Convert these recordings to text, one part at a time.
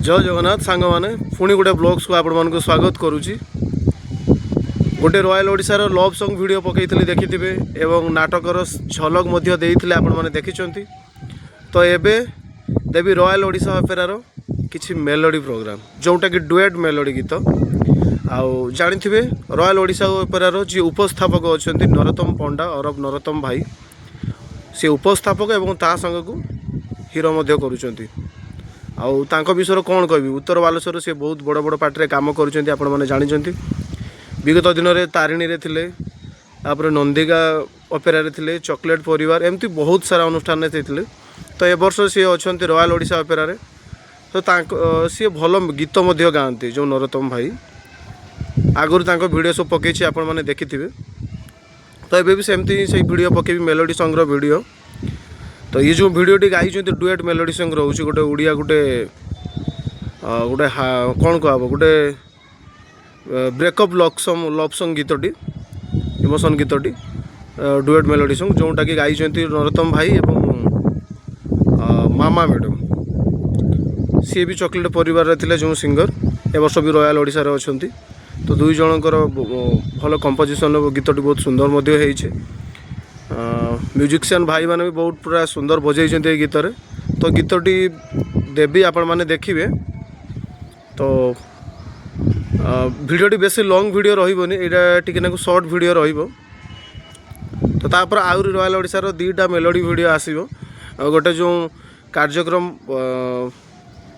जय जगन्नाथ सांग मैंने पुणी गोटे ब्लॉग्स को आपण मानक स्वागत करुच्ची। गोटे रॉयल ओडिशार लव सॉन्ग वीडियो पकईली देखिथे एवं नाटकर झलक आपण मैंने देखी। तो एबे देवी रॉयल ओडिशा अपेरार किसी मेलोडी प्रोग्राम जोटा कि डुएट मेलोडी गीत आउ जानी रॉयल ओडिशा अपेरार जी उपस्थापक अच्छा नरोत्तम पंडा अरब नरोत्तम भाई सी उपस्थापक एवं ता संग को हीरो करुँच। आउ तांको विषय कौन कहबी उत्तर बालेश्वर से बहुत बड़ बड़ पार्टी काम करुँच आपण मैंने जानी। विगत दिन में तारिणी रे थिले तापर नंदिका अपेरा रे थिले चॉकलेट परिवार एमती बहुत सारा अनुष्ठान थे। तो ए वर्ष सी अच्छा रॉयल ओडिशा अपेरा रे तो सी भल गीत गाँति जो नरोत्तम भाई आगुरी तांको वीडियो सब पकई आपण मैंने देखिथे। तो एबे भी सेमती से वीडियो पकेबी मेलोडी सॉन्ग वीडियो। तो ये जो वीडियोटी गाई डुएट मेलोडी सॉन्ग रोचे गोटे ओडिया गोटे गोटे कौन कहब गोटे ब्रेकअप लव सॉन्ग गीतटी इमोशन गीतटी डुएट मेलोडी सॉन्ग जोटा कि गाई नरोत्तम भाई एवं मामा मैडम सी भी चॉकलेट परिवार थे जो सिंगर ए वर्ष भी रॉयल ओडिशा रे अछंती। तो दुई जनकर भल कंपोजिशन गीतटी बहुत सुंदर होइछे। म्यूजिशियन भाई माने भी बहुत पूरा सुंदर बजाई गीत रे। तो गीतटी देवी आपण माने देखिए। तो वीडियोटी बेसी लॉन्ग वीडियो रहिबोनी एटा टिके नाकु शॉर्ट वीडियो रहिबो। तो तापर आउरी रॉयल ओडिशा रो दीटा मेलोडी वीडियो आसीबो। गोटे जो कार्यक्रम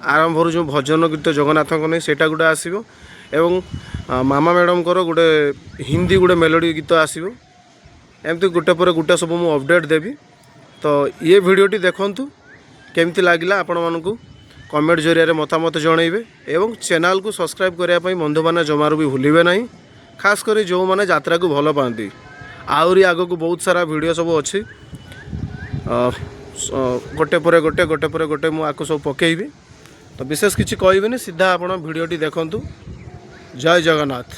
आरंभ जो भजन गीत जगन्नाथ को नहीं सेटा गोटे आसीबो एवं मामा मैडम को गोटे हिंदी गोटे मेलोडी गीत आसीबो। एमती गोटे पर गोटे सब मुझे अपडेट देवी। तो ये वीडियोटी देखंतु केमती लागला आपण मानकु कमेंट जरिया मतामत जनइबे एवं चैनल को सब्सक्राइब करने बंधुमान जमार भी भूलिबे नहीं। खास कर जो मैंने यात्रा को भल पाती आहरी आग को बहुत सारा वीडियो सब अच्छी गोटे पर गोटे गोटे पर गोटे मुझे सब पकेबी। तो विशेष किसी कहबेनि सीधा आपण वीडियोटी देखंतु। जय जगन्नाथ।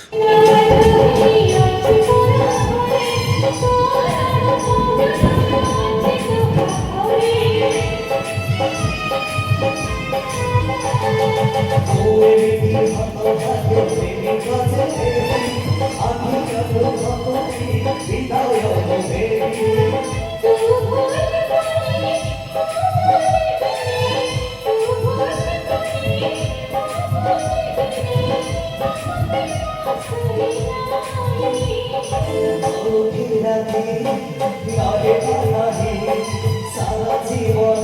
सारा जीवन